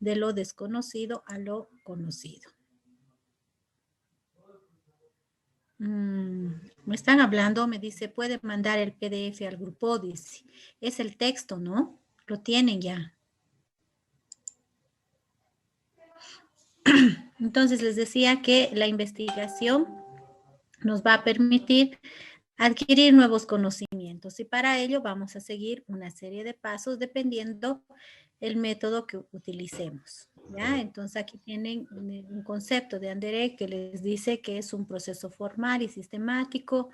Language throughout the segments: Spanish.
de lo desconocido a lo conocido. Me están hablando, me dice, puede mandar el PDF al grupo, dice. Es el texto, ¿no? Lo tienen ya. Entonces les decía que la investigación nos va a permitir adquirir nuevos conocimientos y para ello vamos a seguir una serie de pasos dependiendo el método que utilicemos. ¿Ya? Entonces aquí tienen un concepto de Anderé que les dice que es un proceso formal y sistemático,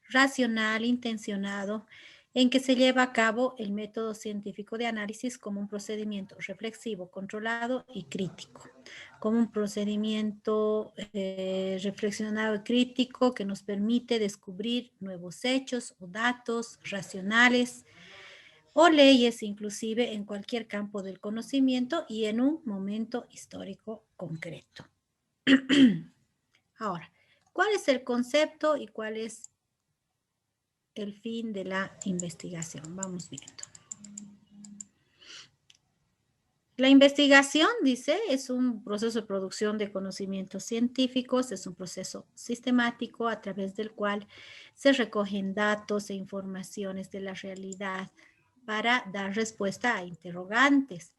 racional, intencionado, en que se lleva a cabo el método científico de análisis como un procedimiento reflexivo, controlado y crítico, como un procedimiento reflexionado y crítico que nos permite descubrir nuevos hechos o datos racionales o leyes inclusive en cualquier campo del conocimiento y en un momento histórico concreto. Ahora, ¿cuál es el concepto y cuál es el fin de la investigación? Vamos viendo. La investigación, dice, es un proceso de producción de conocimientos científicos, es un proceso sistemático a través del cual se recogen datos e informaciones de la realidad para dar respuesta a interrogantes.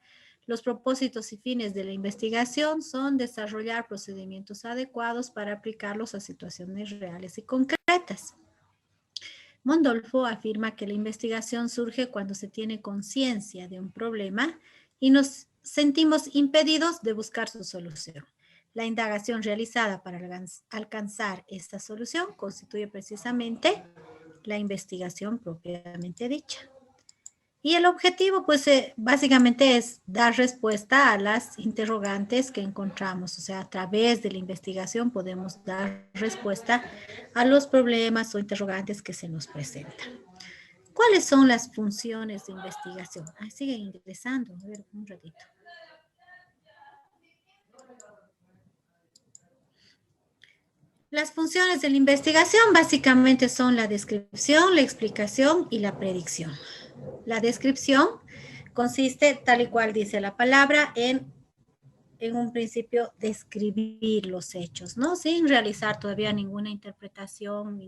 Los propósitos y fines de la investigación son desarrollar procedimientos adecuados para aplicarlos a situaciones reales y concretas. Mondolfo afirma que la investigación surge cuando se tiene conciencia de un problema y nos sentimos impedidos de buscar su solución. La indagación realizada para alcanzar esta solución constituye precisamente la investigación propiamente dicha. Y el objetivo, pues, básicamente es dar respuesta a las interrogantes que encontramos. O sea, a través de la investigación podemos dar respuesta a los problemas o interrogantes que se nos presentan. ¿Cuáles son las funciones de investigación? Siguen ingresando. A ver, un ratito. Las funciones de la investigación básicamente son la descripción, la explicación y la predicción. La descripción consiste, tal y cual dice la palabra, en un principio describir los hechos, ¿no? Sin realizar todavía ninguna interpretación,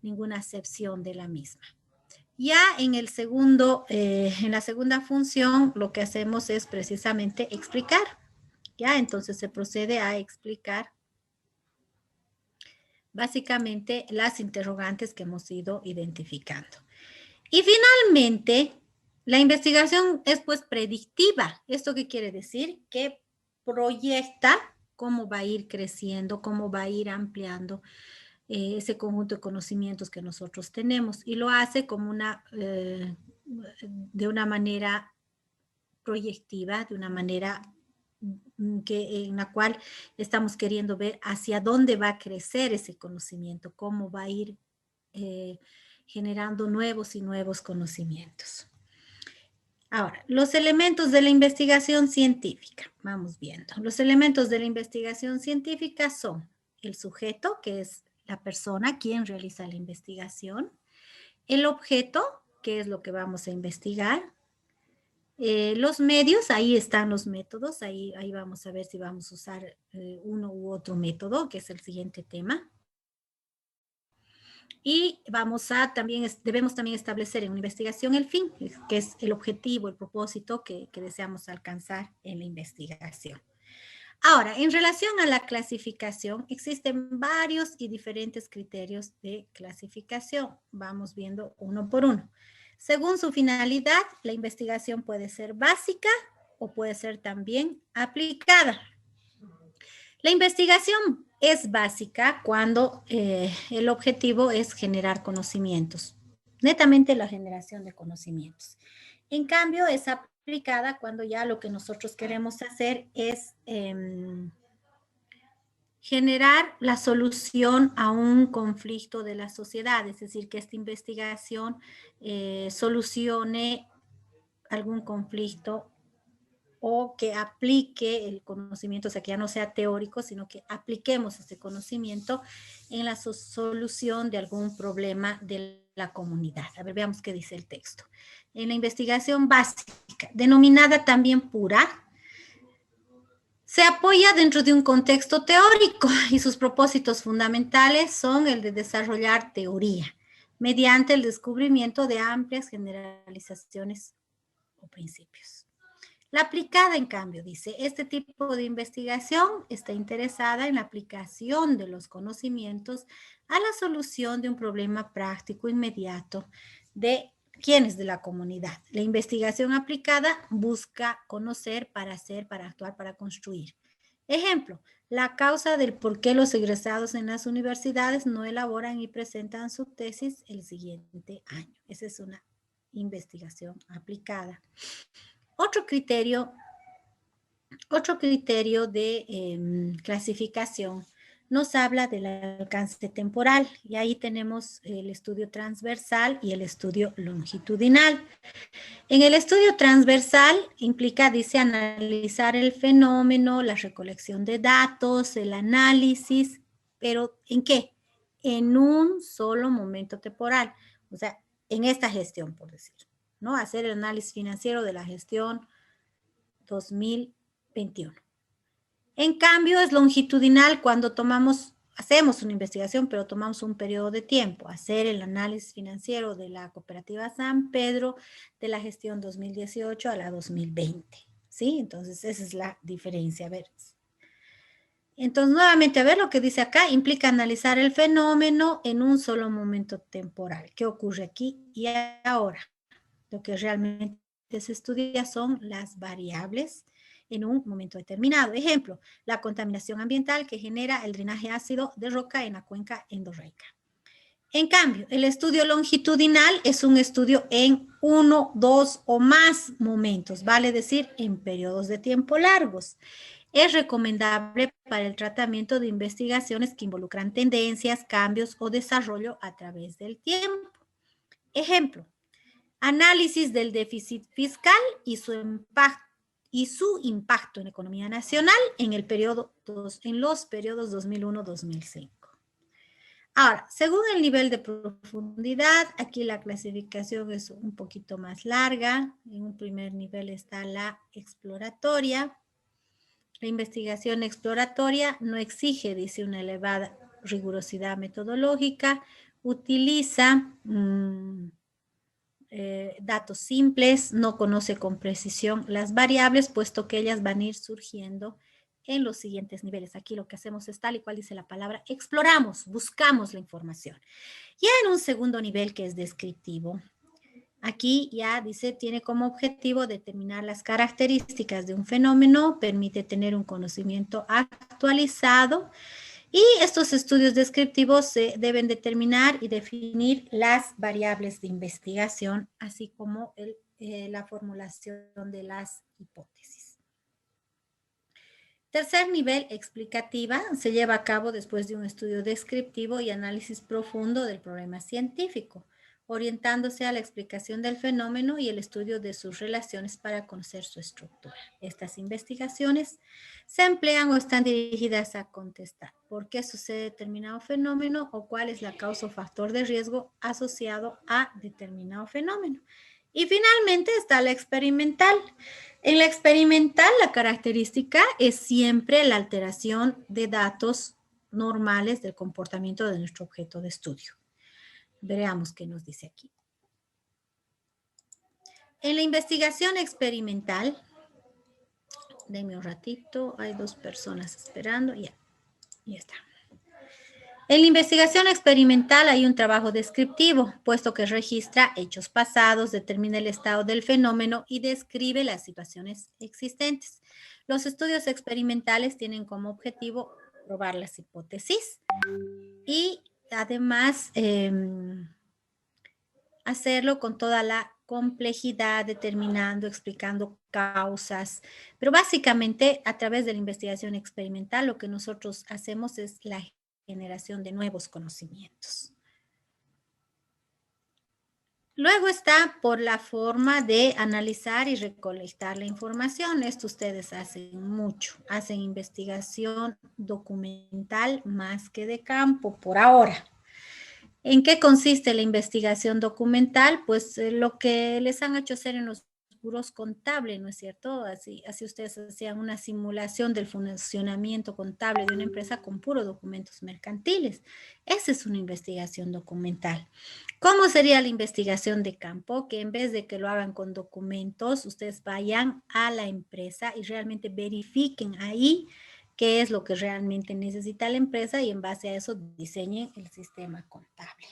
ninguna acepción de la misma. Ya en el segundo, en la segunda función, lo que hacemos es precisamente explicar. Ya, entonces se procede a explicar básicamente las interrogantes que hemos ido identificando. Y finalmente, la investigación es pues predictiva. ¿Esto qué quiere decir? Que proyecta cómo va a ir creciendo, cómo va a ir ampliando ese conjunto de conocimientos que nosotros tenemos y lo hace como de una manera proyectiva, de una manera en la cual estamos queriendo ver hacia dónde va a crecer ese conocimiento, cómo va a ir generando nuevos y nuevos conocimientos. Ahora, los elementos de la investigación científica. Vamos viendo. Los elementos de la investigación científica son el sujeto, que es la persona quien realiza la investigación, el objeto, que es lo que vamos a investigar, los medios, ahí están los métodos, ahí vamos a ver si vamos a usar uno u otro método, que es el siguiente tema. Y debemos también establecer en una investigación el fin, que es el objetivo, el propósito que deseamos alcanzar en la investigación. Ahora, en relación a la clasificación, existen varios y diferentes criterios de clasificación. Vamos viendo uno por uno. Según su finalidad, la investigación puede ser básica o puede ser también aplicada. La investigación es básica cuando el objetivo es generar conocimientos, netamente la generación de conocimientos. En cambio, es aplicada cuando ya lo que nosotros queremos hacer es generar la solución a un conflicto de la sociedad, es decir, que esta investigación solucione algún conflicto o que aplique el conocimiento, o sea, que ya no sea teórico, sino que apliquemos ese conocimiento en la solución de algún problema de la comunidad. A ver, veamos qué dice el texto. En la investigación básica, denominada también pura, Se apoya dentro de un contexto teórico y sus propósitos fundamentales son el de desarrollar teoría mediante el descubrimiento de amplias generalizaciones o principios. La aplicada, en cambio, dice, este tipo de investigación está interesada en la aplicación de los conocimientos a la solución de un problema práctico inmediato de quienes de la comunidad. La investigación aplicada busca conocer para hacer, para actuar, para construir. Ejemplo, la causa del por qué los egresados en las universidades no elaboran y presentan su tesis el siguiente año. Esa es una investigación aplicada. Otro criterio de clasificación nos habla del alcance temporal y ahí tenemos el estudio transversal y el estudio longitudinal. En el estudio transversal implica, dice, analizar el fenómeno, la recolección de datos, el análisis, pero ¿en qué? En un solo momento temporal, o sea, en esta gestión, por decir, ¿no? Hacer el análisis financiero de la gestión 2021. En cambio, es longitudinal cuando hacemos una investigación, pero tomamos un periodo de tiempo, hacer el análisis financiero de la cooperativa San Pedro de la gestión 2018 a la 2020, ¿sí? Entonces, esa es la diferencia, a ver. Entonces, nuevamente, a ver lo que dice acá, implica analizar el fenómeno en un solo momento temporal. ¿Qué ocurre aquí y ahora? Lo que realmente se estudia son las variables en un momento determinado. Ejemplo, la contaminación ambiental que genera el drenaje ácido de roca en la cuenca endorreica. En cambio, el estudio longitudinal es un estudio en 1, 2 o más momentos, vale decir, en periodos de tiempo largos. Es recomendable para el tratamiento de investigaciones que involucran tendencias, cambios o desarrollo a través del tiempo. Ejemplo, análisis del déficit fiscal y su impacto en la economía nacional en los periodos 2001-2005. Ahora, según el nivel de profundidad, aquí la clasificación es un poquito más larga. En un primer nivel está la exploratoria. La investigación exploratoria no exige, dice, una elevada rigurosidad metodológica, utiliza datos simples, no conoce con precisión las variables, puesto que ellas van a ir surgiendo en los siguientes niveles. Aquí lo que hacemos es tal y cual dice la palabra, exploramos, buscamos la información. Ya en un segundo nivel que es descriptivo, aquí ya dice, tiene como objetivo determinar las características de un fenómeno, permite tener un conocimiento actualizado. Y estos estudios descriptivos se deben determinar y definir las variables de investigación, así como la formulación de las hipótesis. Tercer nivel, explicativa, se lleva a cabo después de un estudio descriptivo y análisis profundo del problema científico, orientándose a la explicación del fenómeno y el estudio de sus relaciones para conocer su estructura. Estas investigaciones se emplean o están dirigidas a contestar por qué sucede determinado fenómeno o cuál es la causa o factor de riesgo asociado a determinado fenómeno. Y finalmente está la experimental. En la experimental, la característica es siempre la alteración de datos normales del comportamiento de nuestro objeto de estudio. Veamos qué nos dice aquí. En la investigación experimental, denme un ratito, hay 2 personas esperando, ya está. En la investigación experimental hay un trabajo descriptivo, puesto que registra hechos pasados, determina el estado del fenómeno y describe las situaciones existentes. Los estudios experimentales tienen como objetivo probar las hipótesis y además hacerlo con toda la complejidad, determinando, explicando causas, pero básicamente a través de la investigación experimental lo que nosotros hacemos es la generación de nuevos conocimientos. Luego está por la forma de analizar y recolectar la información. Esto ustedes hacen mucho, hacen investigación documental más que de campo por ahora. ¿En qué consiste la investigación documental? Pues lo que les han hecho hacer en los puros contables, ¿no es cierto? Así ustedes hacían una simulación del funcionamiento contable de una empresa con puros documentos mercantiles. Esa es una investigación documental. ¿Cómo sería la investigación de campo? Que en vez de que lo hagan con documentos, ustedes vayan a la empresa y realmente verifiquen ahí qué es lo que realmente necesita la empresa y en base a eso diseñen el sistema contable.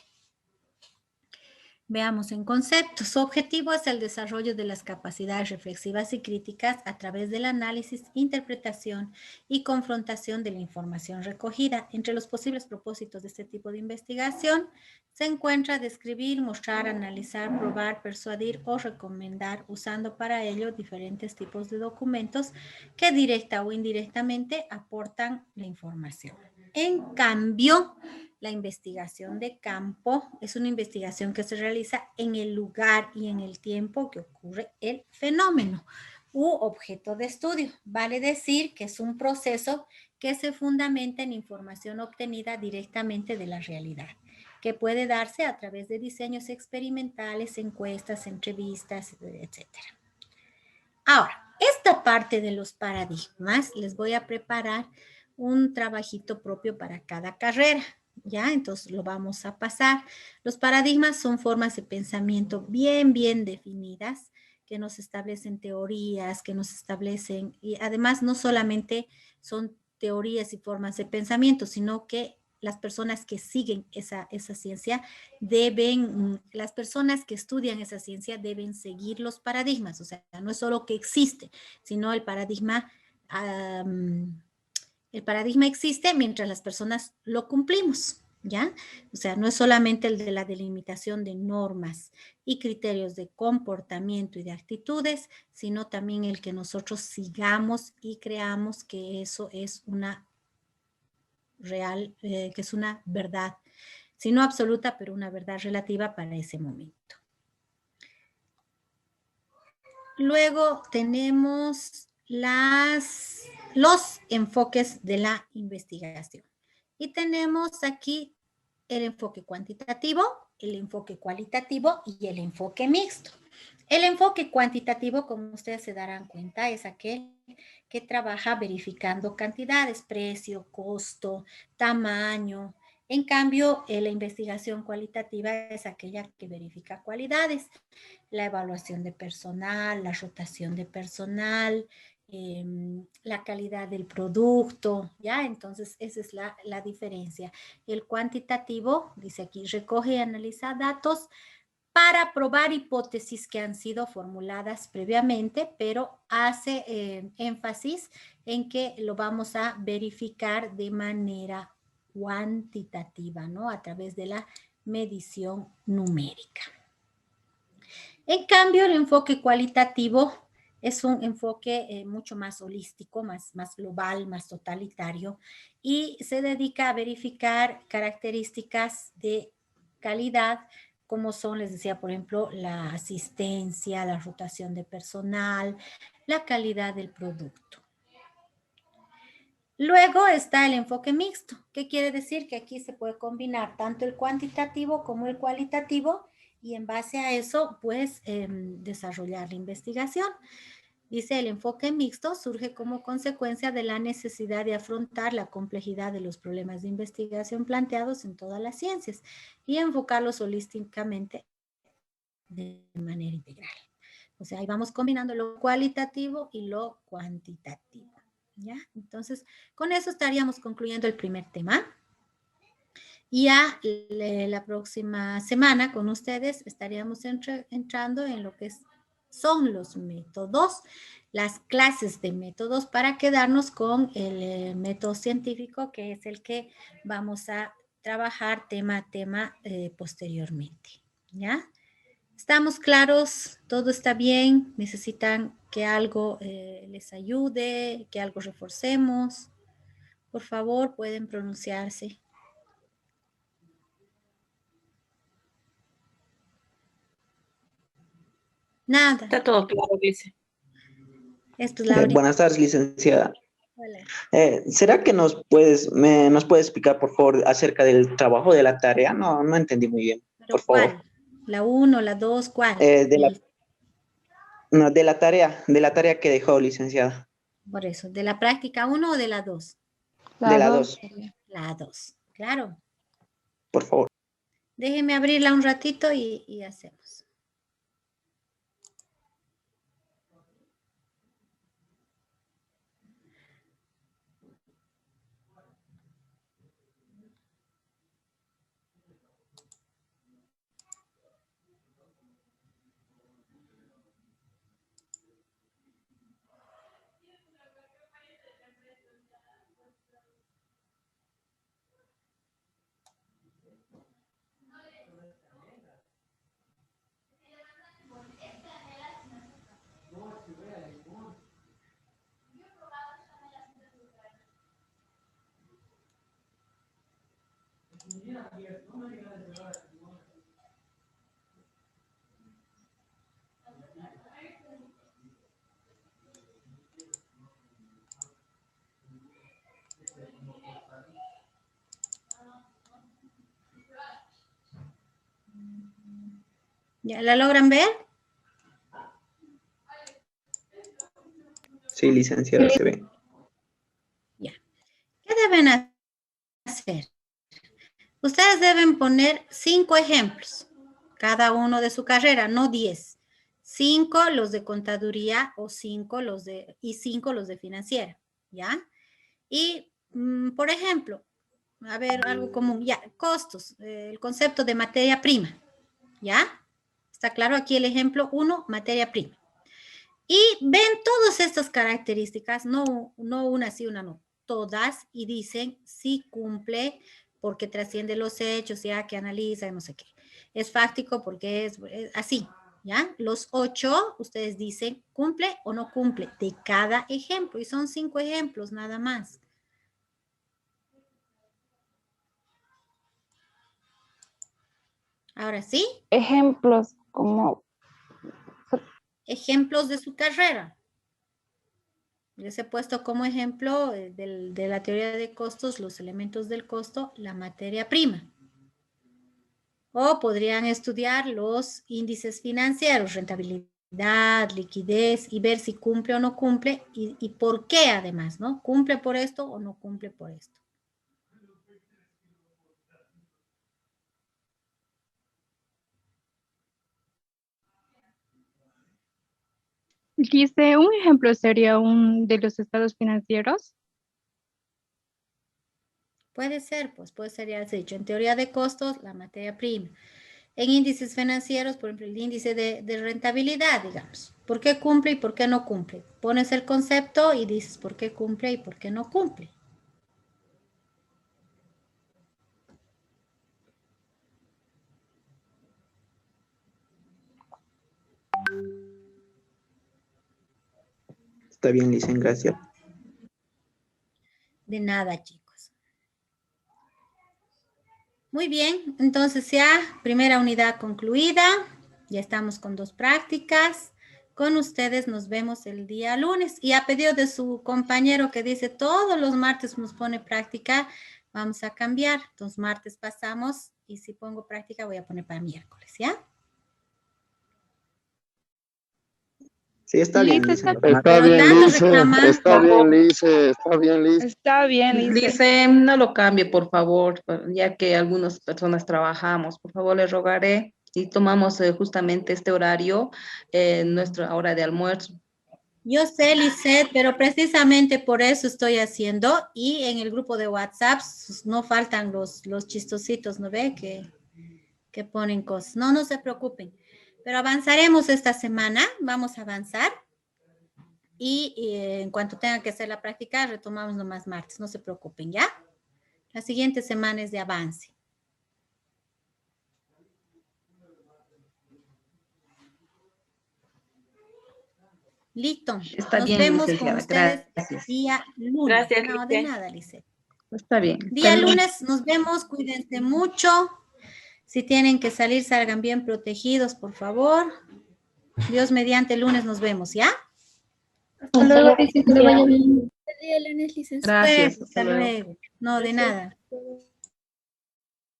Veamos en conceptos. Su objetivo es el desarrollo de las capacidades reflexivas y críticas a través del análisis, interpretación y confrontación de la información recogida. Entre los posibles propósitos de este tipo de investigación se encuentra describir, mostrar, analizar, probar, persuadir o recomendar, usando para ello diferentes tipos de documentos que directa o indirectamente aportan la información. En cambio, la investigación de campo es una investigación que se realiza en el lugar y en el tiempo que ocurre el fenómeno u objeto de estudio. Vale decir que es un proceso que se fundamenta en información obtenida directamente de la realidad, que puede darse a través de diseños experimentales, encuestas, entrevistas, etc. Ahora, esta parte de los paradigmas les voy a preparar un trabajito propio para cada carrera. ¿Ya? Entonces lo vamos a pasar. Los paradigmas son formas de pensamiento bien definidas que nos establecen teorías, que nos establecen, y además no solamente son teorías y formas de pensamiento, sino que las personas que siguen esa ciencia las personas que estudian esa ciencia deben seguir los paradigmas. O sea, no es solo que existe, sino el paradigma existe mientras las personas lo cumplimos, ¿ya? O sea, no es solamente el de la delimitación de normas y criterios de comportamiento y de actitudes, sino también el que nosotros sigamos y creamos que eso es una que es una verdad, si no absoluta, pero una verdad relativa para ese momento. Luego tenemos los enfoques de la investigación. Y tenemos aquí el enfoque cuantitativo, el enfoque cualitativo y el enfoque mixto. El enfoque cuantitativo, como ustedes se darán cuenta, es aquel que trabaja verificando cantidades, precio, costo, tamaño. En cambio, la investigación cualitativa es aquella que verifica cualidades, la evaluación de personal, la rotación de personal, la calidad del producto, ¿ya? Entonces, esa es la diferencia. El cuantitativo, dice aquí, recoge y analiza datos para probar hipótesis que han sido formuladas previamente, pero hace énfasis en que lo vamos a verificar de manera cuantitativa, ¿no? A través de la medición numérica. En cambio, el enfoque cualitativo es un enfoque mucho más holístico, más global, más totalitario, y se dedica a verificar características de calidad, como son, les decía, por ejemplo, la asistencia, la rotación de personal, la calidad del producto. Luego está el enfoque mixto, que quiere decir que aquí se puede combinar tanto el cuantitativo como el cualitativo, y en base a eso, pues, desarrollar la investigación. Dice, el enfoque mixto surge como consecuencia de la necesidad de afrontar la complejidad de los problemas de investigación planteados en todas las ciencias y enfocarlos holísticamente de manera integral. O sea, ahí vamos combinando lo cualitativo y lo cuantitativo, ¿ya? Entonces, con eso estaríamos concluyendo el primer tema. Y ya la próxima semana con ustedes estaríamos entrando en lo que son los métodos, las clases de métodos, para quedarnos con el método científico, que es el que vamos a trabajar tema a tema posteriormente, ¿ya? ¿Estamos claros? ¿Todo está bien? ¿Necesitan que algo les ayude, que algo reforcemos? Por favor, pueden pronunciarse. Nada. Está todo claro, Glice. Esto es la Buenas tardes, licenciada. Hola. ¿Será que nos puede explicar, por favor, acerca del trabajo de la tarea? No entendí muy bien, ¿Pero por favor. cuál? ¿La 1, la 2, cuál? De No, de la tarea que dejó, licenciada. Por eso, ¿de la práctica 1 o de la 2? De la 2, La 2, claro. por favor. Déjeme abrirla un ratito y hacemos. ¿Ya la logran ver? Sí, licenciada, se ve. Ya. ¿Qué deben hacer? Ustedes deben poner 5 ejemplos, cada uno de su carrera, no 10. 5 los de contaduría o 5 los de financiera, ¿ya? Y, por ejemplo, a ver, algo común, ya, costos, el concepto de materia prima, ¿ya? ¿Está claro? Aquí el ejemplo 1, materia prima. Y ven todas estas características, no una sí, una no, todas, y dicen si cumple porque trasciende los hechos, ya que analiza, no sé qué. Es fáctico porque es así, ¿ya? Los 8, ustedes dicen cumple o no cumple de cada ejemplo, y son 5 ejemplos nada más. Ahora sí. Ejemplos como... Ejemplos de su carrera. Les he puesto como ejemplo de la teoría de costos, los elementos del costo, la materia prima. O podrían estudiar los índices financieros, rentabilidad, liquidez, y ver si cumple o no cumple y por qué además, ¿no? ¿Cumple por esto o no cumple por esto? Dice, un ejemplo sería un de los estados financieros. Puede ser, pues puede ser, ya se ha dicho, en teoría de costos, la materia prima. En índices financieros, por ejemplo, el índice de rentabilidad, digamos. ¿Por qué cumple y por qué no cumple? Pones el concepto y dices por qué cumple y por qué no cumple. Está bien, licenciada, gracias. De nada, chicos. Muy bien, entonces ya, primera unidad concluida. Ya estamos con 2 prácticas. Con ustedes nos vemos el día lunes. Y a pedido de su compañero que dice todos los martes nos pone práctica, vamos a cambiar. Entonces martes pasamos y si pongo práctica voy a poner para miércoles, ¿ya? Sí, está bien, Lice, está licenciada. Está bien, tanto Lice. reclaman. Está bien, Lice. Está bien, Lice. Está bien, Lice. Dice, no lo cambie, por favor, ya que algunas personas trabajamos. Por favor, le rogaré y tomamos justamente este horario, nuestra hora de almuerzo. Yo sé, Lisette, pero precisamente por eso estoy haciendo. Y en el grupo de WhatsApp no faltan los chistositos, ¿no ve? Que ponen cosas. No, no se preocupen. Pero avanzaremos esta semana. Vamos a avanzar. Y en cuanto tenga que hacer la práctica, retomamos nomás martes. No se preocupen, ¿ya? La siguiente semana es de avance. Listo. Está Nos bien, vemos con licenciada. ustedes Gracias. día lunes. Gracias, No, de Lice. nada, Lisette. Está bien. Día lunes nos vemos. Cuídense mucho. Si tienen que salir, salgan bien protegidos, por favor. Dios mediante, lunes nos vemos, ¿ya? Hasta luego, dice que le vaya bien. El día lunes, licenciada. Gracias. Pues, hasta luego. No, de nada.